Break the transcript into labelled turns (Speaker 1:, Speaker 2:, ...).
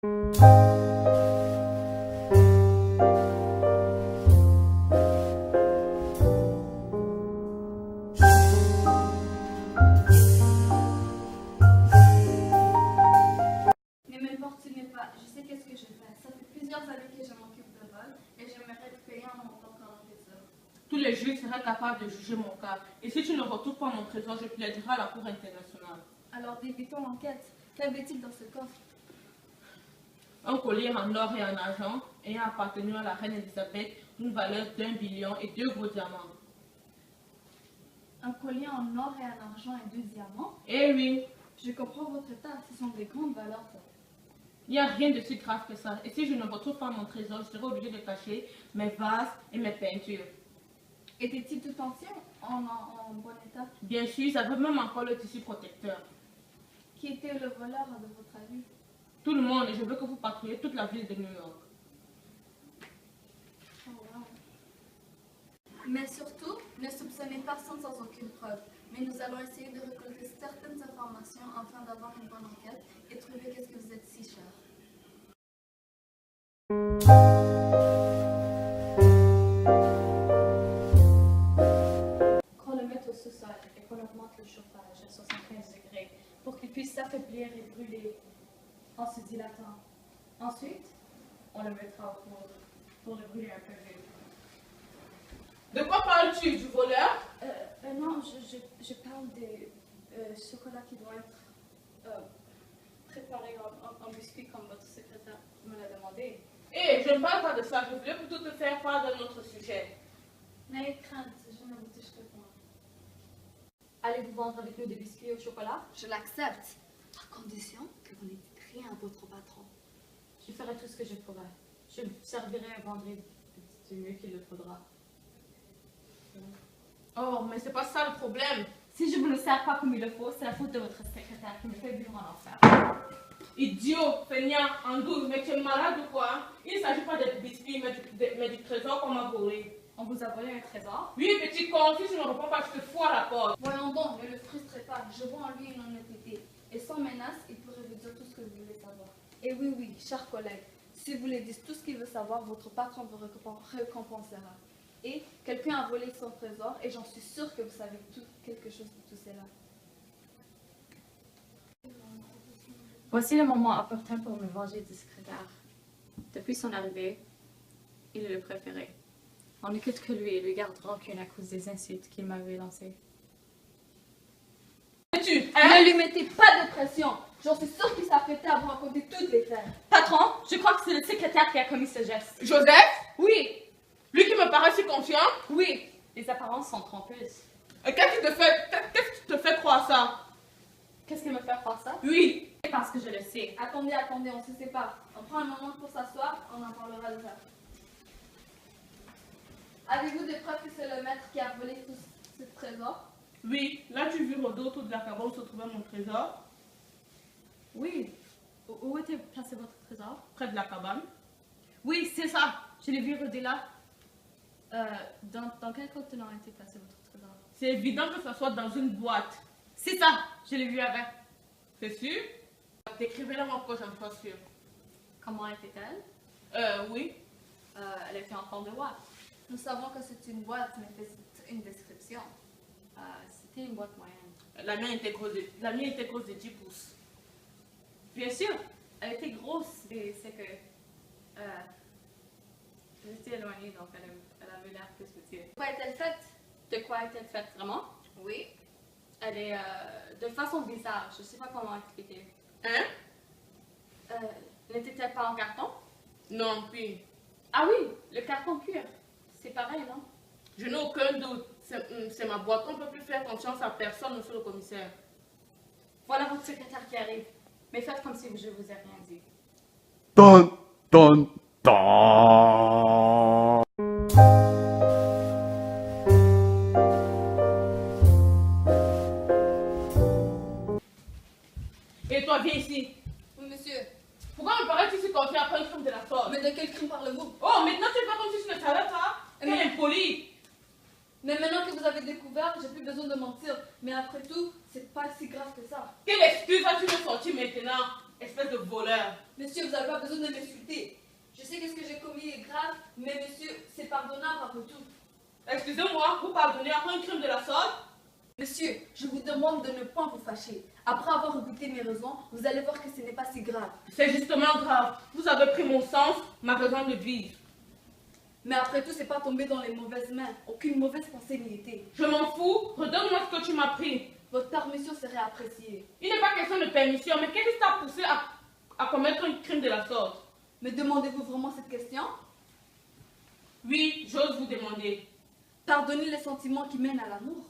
Speaker 1: Ne m'importunez pas, je sais qu'est-ce que je fais. Ça fait plusieurs années que je m'occupe de vol et j'aimerais te payer un montant comme trésor.
Speaker 2: Tous les juges seraient capables de juger mon cas. Et si tu ne retrouves pas mon trésor, je plaiderai à la Cour internationale.
Speaker 1: Alors débutons l'enquête. Qu'avait-il dans ce coffre?
Speaker 2: Un collier en or et en argent ayant appartenu à la reine Elisabeth d'une valeur d'1 billion et 2 gros diamants.
Speaker 1: Un collier en or et en argent et 2 diamants?
Speaker 2: Eh oui,
Speaker 1: Je comprends votre état, ce sont des grandes valeurs.
Speaker 2: il n'y a rien de si grave que ça. Et si je ne retrouve pas mon trésor, je serai obligée de cacher mes vases et mes peintures.
Speaker 1: Était-il tout entier en bon état?
Speaker 2: Bien sûr, j'avais même encore le tissu protecteur.
Speaker 1: Qui était le voleur de votre avis?
Speaker 2: Tout le monde, et je veux que vous patrouillez toute la ville de New York.
Speaker 1: Oh, wow. Mais surtout, ne soupçonnez personne sans aucune preuve. Mais nous allons essayer de récolter certaines informations afin d'avoir une bonne enquête et trouver qu'est-ce que vous êtes si cher.
Speaker 3: Qu'on le mette au sous-sol et qu'on augmente le chauffage à 75 degrés pour qu'il puisse s'affaiblir et brûler en se dilatant. Ensuite, on le mettra au four pour le brûler un peu vite.
Speaker 2: De quoi parles-tu? Du voleur?
Speaker 3: Non, je parle des chocolats qui doivent être préparés en biscuits comme votre secrétaire me l'a demandé.
Speaker 2: Eh, je ne parle pas de ça. Je voulais plutôt te faire part d'un autre sujet.
Speaker 1: N'ayez crainte, je ne vous toucherai pas.
Speaker 3: Allez-vous vendre avec nous des biscuits au chocolat?
Speaker 1: Je l'accepte, à condition que vous ne dites rien à votre patron.
Speaker 3: Je ferai tout ce que je pourrai. Je servirai et vendrai du mieux qu'il le faudra.
Speaker 2: Oh, mais c'est pas ça le problème.
Speaker 3: Si je ne vous le sers pas comme il le faut, c'est la faute de votre secrétaire qui me fait vivre en enfer.
Speaker 2: Idiot, feignant, andouille, mais tu es malade ou quoi? Il ne s'agit pas d'être biscuit, mais du trésor qu'on m'a volé.
Speaker 3: On vous a volé un trésor?
Speaker 2: Oui, petit con, si tu ne réponds pas, je te fous à la porte.
Speaker 1: Voyons donc, ne le frustrez pas. Je vois en lui une honnêteté. Et sans menace, il pourrait vous dire tout ce que vous voulez savoir. Et oui, oui, chers collègues, si vous lui dites tout ce qu'il veut savoir, votre patron vous récompensera. Et quelqu'un a volé son trésor, et j'en suis sûre que vous savez quelque chose de tout cela.
Speaker 3: Voici le moment opportun pour me venger du secrétaire. Depuis son arrivée, il est le préféré. On n'écoute que lui et lui garde rancune à cause des insultes qu'il m'avait lancées.
Speaker 1: Ne lui mettez pas de pression. J'en suis sûre qu'il s'apprêtait à vous raconter toutes les faits.
Speaker 3: Patron, je crois que c'est le secrétaire qui a commis ce geste.
Speaker 2: Joseph?
Speaker 3: Oui,
Speaker 2: Lui qui me paraît si confiant?
Speaker 3: oui, les apparences sont trompeuses.
Speaker 2: Et qu'est-ce qui te fait croire ça?
Speaker 3: Qu'est-ce qui me fait croire ça?
Speaker 2: Oui.
Speaker 3: C'est parce que je le sais.
Speaker 1: Attendez, attendez, on se sépare. On prend un moment pour s'asseoir, on en parlera de ça. Avez-vous des preuves que c'est le maître qui a volé tout ce trésor?
Speaker 2: Oui, là tu vis rôder autour de la cabane où se trouvait mon trésor,
Speaker 3: Oui. Où était placé votre trésor?
Speaker 2: près de la cabane.
Speaker 3: Oui, c'est ça. Je l'ai vu rôder là. Dans quel contenant était placé votre trésor?
Speaker 2: C'est évident que ça soit dans une boîte.
Speaker 3: C'est ça. Je l'ai vu avec.
Speaker 2: C'est sûr? Décrivez-la moi pour que j'en sois sûre.
Speaker 3: Comment était-elle?
Speaker 2: Oui.
Speaker 3: Elle était en forme de boîte.
Speaker 1: Nous savons que c'est une boîte, mais c'est une description.
Speaker 3: C'était une boîte moyenne.
Speaker 2: La mienne était grosse de 10 pouces.
Speaker 3: Bien sûr, elle était grosse, mais c'est que j'étais éloignée, donc elle avait l'air plus petite.
Speaker 1: De quoi est-elle faite?
Speaker 3: De quoi est-elle faite vraiment?
Speaker 1: Oui.
Speaker 3: Elle est de façon bizarre, je ne sais pas comment expliquer.
Speaker 2: Hein?
Speaker 3: N'était-elle pas en carton?
Speaker 2: Non, puis.
Speaker 3: Ah oui, le carton cuir. C'est pareil, non?
Speaker 2: Je n'ai aucun doute. C'est ma boîte. On ne peut plus faire confiance à personne, monsieur le commissaire.
Speaker 3: Voilà votre secrétaire qui arrive. Mais faites comme si je vous ai rien dit.
Speaker 4: Dun, dun, dun.
Speaker 2: Et toi, viens ici.
Speaker 1: Oui, monsieur.
Speaker 2: Pourquoi me paraît-tu si confiant après une crime de la sorte?
Speaker 1: Mais de quel crime parlez-vous?
Speaker 2: Oh, maintenant tu fais comme si tu ne savais pas. Quel
Speaker 1: Mais-
Speaker 2: impoli.
Speaker 1: Mais maintenant que vous avez découvert, j'ai plus besoin de mentir. Mais après tout, c'est pas si grave que ça.
Speaker 2: Quelle excuse as-tu me sortir maintenant? espèce de voleur.
Speaker 1: Monsieur, vous n'avez pas besoin de m'insulter. Je sais que ce que j'ai commis est grave, mais monsieur, c'est pardonnable après tout.
Speaker 2: Excusez-moi, vous pardonnez après un crime de la sorte?
Speaker 1: Monsieur, je vous demande de ne pas vous fâcher. Après avoir écouté mes raisons, vous allez voir que ce n'est pas si grave.
Speaker 2: C'est justement grave. Vous avez pris mon sens, ma raison de vivre.
Speaker 1: Mais après tout, c'est pas tombé dans les mauvaises mains. Aucune mauvaise pensée n'y était.
Speaker 2: Je m'en fous, redonne-moi ce que tu m'as pris.
Speaker 1: Votre permission serait appréciée.
Speaker 2: Il n'est pas question de permission, mais qu'est-ce qui t'a poussé à commettre un crime de la sorte?
Speaker 1: Me demandez-vous vraiment cette question?
Speaker 2: Oui, j'ose vous demander.
Speaker 1: Pardonnez les sentiments qui mènent à l'amour.